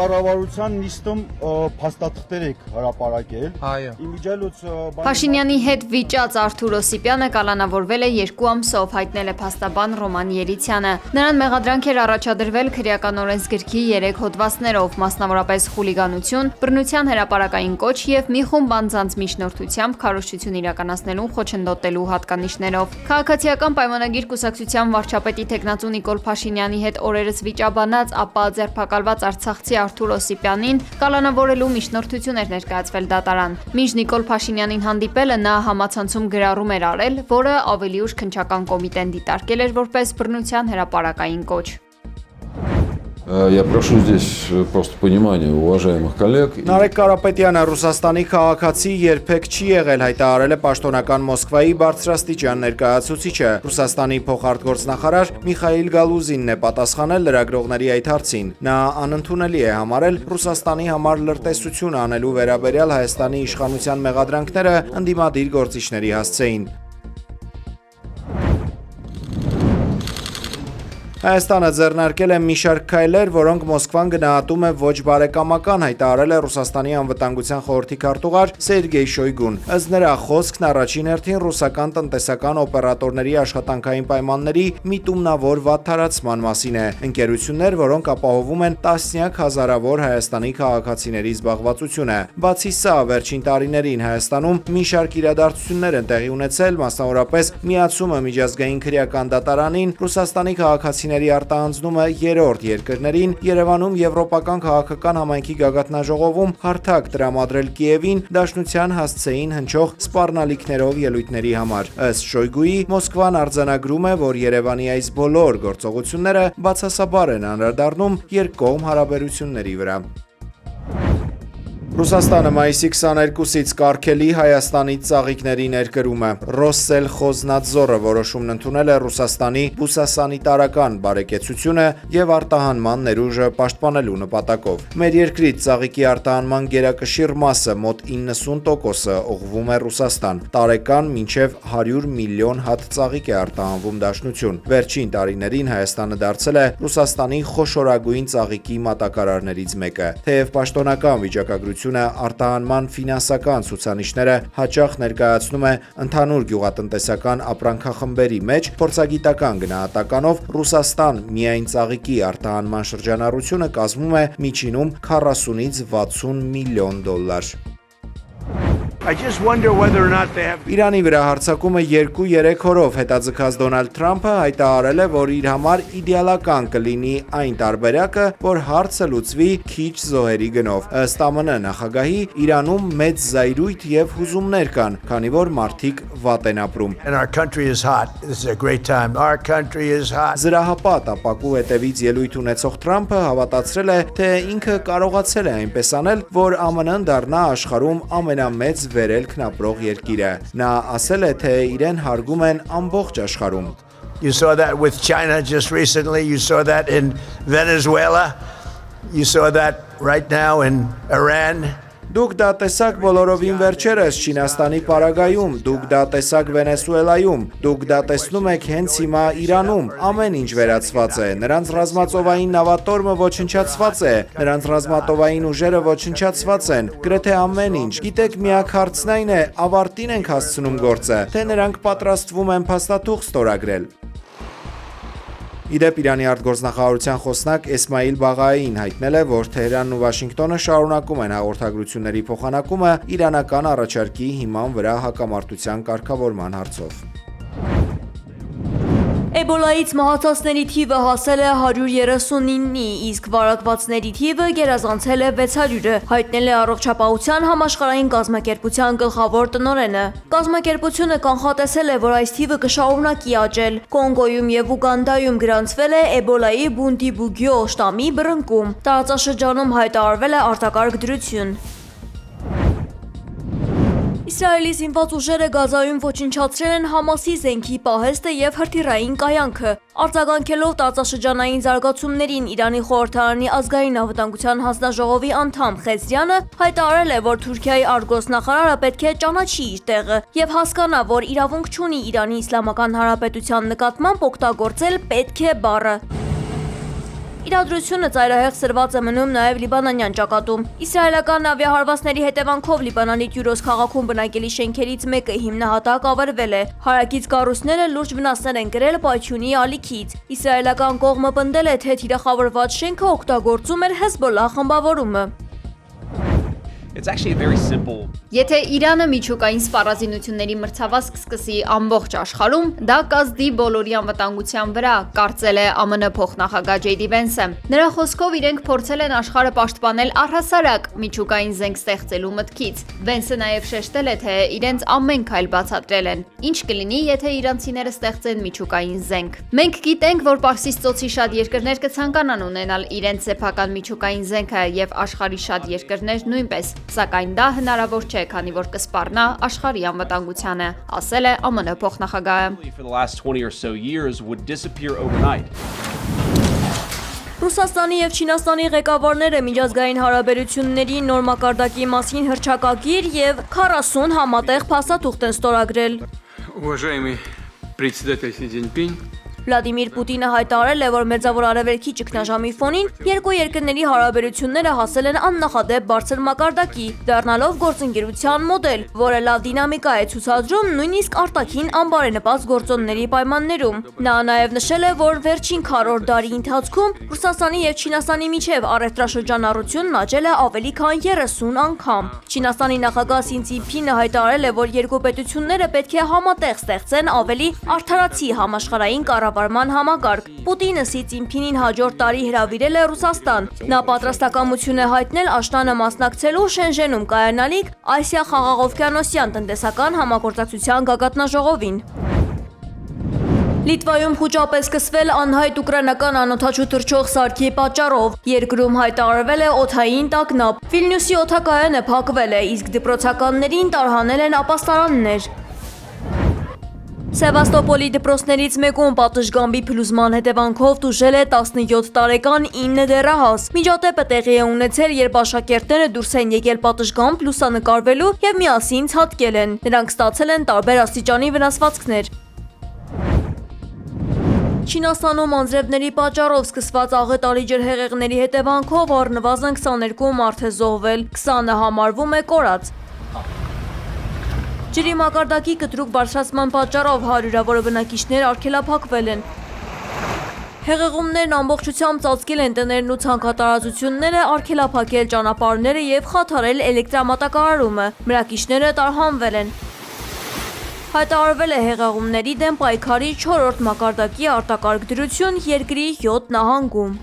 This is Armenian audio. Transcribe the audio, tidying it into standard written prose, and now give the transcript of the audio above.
Կառավարության նիստում փաստաթղթեր եք հրապարակել։ Այո։ Իմիջիալոց Փաշինյանի հետ վիճած Արթուր Օսիպյանը կալանավորվել է 2 ամսով, հայտնել է փաստաբան Ռոման Երիցյանը։ Նրան մեղադրանք էր առաջադրվել քրեական օրենսգրքի 3 հոդվածներով, մասնավորապես խուլիգանություն, բռնության հրապարակային կոչ եւ մի խումբ անձանց միջնորդությամբ քարոզչություն իրականացնելու խոչընդոտելու հատկանիշներով։ Քաղաքացիական պայմանագիր կուսակցության վարչապետի տեխնացու Նիկոլ Փաշինյանի հետ օրերս վիճաբանած, ապա ձերբակալված արցախցի Արթուր Օսիպյանին կալանավորելու միջնորդություն էր ներկայացվել դատարան։ Մինչ Նիկոլ Փաշինյանին հանդիպելը նա համացանցում գրառում էր արել, որը ավելի ուշ քննչական կոմիտեն դիտարկել էր որպես բռնության հրապարակային կոչ։ Я прошу здесь просто понимания уважаемых коллег. Նարեկ Կարապետյանը Ռուսաստանի քաղաքացի երբեք չի եղել, հայտարարել է պաշտոնական Մոսկվայի բարձրաստիճան ներկայացուցիչը։ Ռուսաստանի փոխարտգործնախարար Միխայիլ Գալուզինն է պատասխանել լրագրողների այդ հարցին։ Նա անընդունելի է համարել Ռուսաստանի համար լրտեսություն անելու վերաբերյալ Հայաստանի իշխանության մեղադրանքները ընդդիմադիր գործիչների հասցեին։ Հայաստանը ձեռնարկել է մի շարք քայլեր, որոնք Մոսկվան գնահատում է ոչ բարեկամական, հայտարարել է Ռուսաստանի անվտանգության խորհրդի քարտուղար Սերգեյ Շոյգուն։ Ըստ նրա խոսքն առաջին հերթին ռուսական տնտեսական օպերատորների աշխատանքային պայմանների միտումնավոր վատթարացման մասին է։ Ընկերություններ, որոնք ապահովում են տասնյակ հազարավոր Հայաստանի քաղաքացիների զբաղվածությունը։ Բացի սա, վերջին տարիներին Հայաստանում մի շարք իրադարձություններ են տեղի ունեցել, մասնավորապես միացումը միջազգային քրեական դատարանին, Ռուսաստանի քաղաքացիների արտահանձնումը երրորդ երկրներին, Երևանում եվրոպական քաղաքական համայնքի գագաթնաժողովում հարթակ տրամադրել Կիևին դաշնության հասցեին հնչող սպառնալիքներով ելույթների համար։ Ըստ Շոյգուի, Մոսկվան արձանագրում է, որ Երևանի այս բոլոր գործողությունները բացասաբար են անդրադառնում երկկողմ հարաբերությունների վրա։ Ռուսաստանը մայիսի 22-ից կարգելի Հայաստանի ծաղիկների ներկրումը։ Ռոսսելխոզնադզորը որոշումն ընդունել է Ռուսաստանի բուսասանիտարական բարեկեցությունը եւ արտահանման ներուժը պաշտպանելու նպատակով։ Մեր երկրից ծաղիկի արտահանման գերակշիռ մասը մոտ 90%-ը ուղղվում է Ռուսաստան։ Տարեկան մինչև 100 միլիոն հատ ծաղիկ է արտահանվում դաշնություն։ Վերջին տարիներին Հայաստանը դարձել է Ռուսաստանի խոշորագույն ծաղիկի մատակարարներից մեկը։ Թեև պաշտոնական վիճակագրությունը արտահանման ֆինանսական ցուցանիշները հաճախ ներկայացնում է ընդհանուր գյուղատնտեսական ապրանքախմբերի մեջ, փորձագիտական գնահատականով Ռուսաստան միայն ծաղիկի արտահանման շրջանառությունը կազմում է միջինում 40-ից 60 միլիոն դոլար։ Իրանի վրա հարձակումը 2-3 օրով հետաձգած Դոնալդ Թրամփը հայտարարել է, որ իր համար իդեալական կլինի այն տարբերակը, որ հարցը լուծվի քիչ զոհերի գնով։ Ըստ ԱՄՆ նախագահի, Իրանում մեծ զայրույթ եւ հուզումներ կան, քանի որ մարդիկ վատ են ապրում։ Զրահապատ ապակու հետևից ելույթ ունեցող Թրամփը հավատացրել է, թե ինքը կարողացել է այնպես անել, որ ԱՄՆ-ն դառնա աշխարհում ամենամեծ վերելքն ապրող երկիրը։ Նա ասել է, թե իրեն հարգում են ամբողջ աշխարհում։ You saw that with China just recently, you saw that in Venezuela, you saw that right now in Iran. Դուք դա տեսաք բոլորովին վերջերս Չինաստանի Պարագայում, դուք դա տեսաք Վենեսուելայում, դուք դա տեսնում եք հենց հիմա Իրանում, ամեն ինչ վերացված է, նրանց ռազմածովային նավատորմը ոչնչացված է, նրանց ռազմատովային ուժերը ոչնչացված են, գրեթե ամեն ինչ։ Գիտեք, միակ հարցն այն է, ավարտին ենք հասցնում գործը, թե նրանք պատրաստվում են փաստաթուղթ ստորագրել։ Իդեպ Իրանի արտգործնախարարության խոսնակ Էսմայիլ Բաղային հայտնել է, որ Թեհրանն ու Վաշինգտոնը շարունակում են հաղորդագրությունների փոխանակումը իրանական առաջարկի հիման վրա հակամարտության կարգավորման հարցով։ Էբոլայից մահացածների թիվը հասել է 139-ի, իսկ վարակվածների թիվը գերազանցել է 600-ը, հայտնել է Առողջապահության համաշխարհային կազմակերպության գլխավոր տնօրենը։ Կազմակերպությունը կանխատեսել է, որ այս թիվը կշարունակի աճել։ Կոնգոյում եւ Ուգանդայում գրանցվել է Էբոլայի Բունդիբուգյո շտամի բռնկում։ Տարածաշրջանում հայտարարվել է արտակարգ դրություն։ Իսրայելի զինված ուժերը Գազայում ոչնչացրել են Համասի զենքի պահեստը եւ հրթիռային կայանքը։ Արձագանքելով տարածաշրջանային զարգացումներին, Իրանի խորհրդարանի ազգային անվտանգության հանձնաժողովի անդամ Խեզրյանը հայտարարել է, որ Թուրքիայի արտգործնախարարը պետք է ճանաչի իր տեղը եւ հասկանա, որ իրավունք չունի Իրանի Իսլամական Հանրապետության նկատմամբ օգտագործել պետք է բառը։ Իրադրությունը ծայրահեղ սրված է մնում նաև լիբանանյան ճակատում։ Իսրայելական ավիահարվածների հետևանքով Լիբանանի Տյուրոս քաղաքում բնակելի շենքերից մեկը հիմնահատակ ավերվել է։ Հարակից կառույցները լուրջ վնասներ են կրել պայթյունի ալիքից։ Իսրայելական կողմը պնդել է, թե թիրախավորված շենքը օգտագործում էր Հեզբոլլահ խմբավորումը։ It's actually a very simple. Եթե Իրանը միջուկային սպառազինությունների մրցավազք սկսի ամբողջ աշխարհում, դա կազդի բոլորի անվտանգության վրա, կարծել է ԱՄՆ փոխնախագահ Ջեյ Դի Վենսը։ Նրա խոսքով իրենք փորձել են աշխարհը պաշտպանել առհասարակ միջուկային զենք ստեղծելու մտքից։ Վենսը նաև շեշտել է, թե իրենց ամեն քայլ բացատրել են։ Ինչ կլինի, եթե իրանցիները ստեղծեն միջուկային զենք։ Մենք գիտենք, որ Պարսից ծոցի շատ երկրներ կցանկանան ունենալ իրենց սեփական միջուկային զենքը եւ աշխարհի շատ երկրներ նույնպես, սակայն դա հնարավոր չէ, քանի որ կսպառնա աշխարհի անվտանգությանը, ասել է ԱՄՆ փոխնախագահը։ For the last 20 or so years would disappear overnight. Ռուսաստանի եւ Չինաստանի ղեկավարները միջազգային հարաբերությունների նոր մակարդակի մասին հռչակագիր եւ 40 համատեղ փաստաթուղթ են ստորագրել։ Уважаемый председатель Си Цзиньпин, Վլադիմիր Պուտինը հայտարարել է, որ Մերձավոր Արևելքի ճգնաժամի ֆոնին երկու երկրների հարաբերությունները հասել են աննախադեպ բարձր մակարդակի, դառնալով գործընկերության մոդել, որը լավ դինամիկա է ցուցադրում նույնիսկ արտաքին անբարենպաստ գործոնների պայմաններում։ Նա նաև նշել է, որ վերջին 4 տարի ընթացքում Ռուսաստանի եւ Չինաստանի միջև առևտրաշրջանառությունն աճել է ավելի քան 30 անգամ։ Չինաստանի նախագահ Սին Ցզինպինը հայտարարել է, որ երկու պետությունները պետք է համատեղ ստեղծեն ավելի արդարացի համաշխարհային կառավարման համակարգ։ Պուտինը Սի Ցզինպինին հաջորդ տարի հրավիրել է Ռուսաստան։ Նա պատրաստակամություն է հայտնել աշնանը մասնակցելու Շենժենում կայանալիք Ասիա-Խաղաղօվկիանոսյան տնտեսական համագործակցության գագաթնաժողովին։ Լիտվայում խուճապ է սկսվել անհայտ ուկրաինական անօդաչու թռչող սարքի պատճառով։ Երկրում հայտարարվել է օդային տագնապ։ Վիլնյուսի օդակայանը փակվել է, իսկ դպրոցականներին տարհանել են ապաստարաններ։ Սևաստոպոլի դպրոցներից մեկում պատշգամբի փլուզման հետևանքով տուժել է 17 տարեկան 9 դեռահաս։ Միջադեպը տեղի է ունեցել, երբ աշակերտները դուրս են եկել պատշգամբ լուսանկարվելու եւ միասին ցատկել են։ Նրանք ստացել են տարբեր աստիճանի վնասվածքներ։ Չինաստանում անձրևների պատճառով սկսված աղետալի ջրհեղեղների հետևանքով առնվազն 22 մարդ է զոհվել, 20-ը համարվում է կորած։ Ջրի մակարդակի կտրուկ բարձրացման պատճառով հարյուրավոր բնակիչներ արգելափակվել են։ Հեղեղումներն ամբողջությամբ ծածկել են տներն ու ցանքատարածությունները, արգելափակել ճանապարհները եւ խաթարել էլեկտրամատակարարումը։ Բնակիչները տարհանվել են։ Հայտարարվել է հեղեղումների դեմ պայքարի 4-րդ մակարդակի արտակարգ դրություն երկրի 7 նահանգում։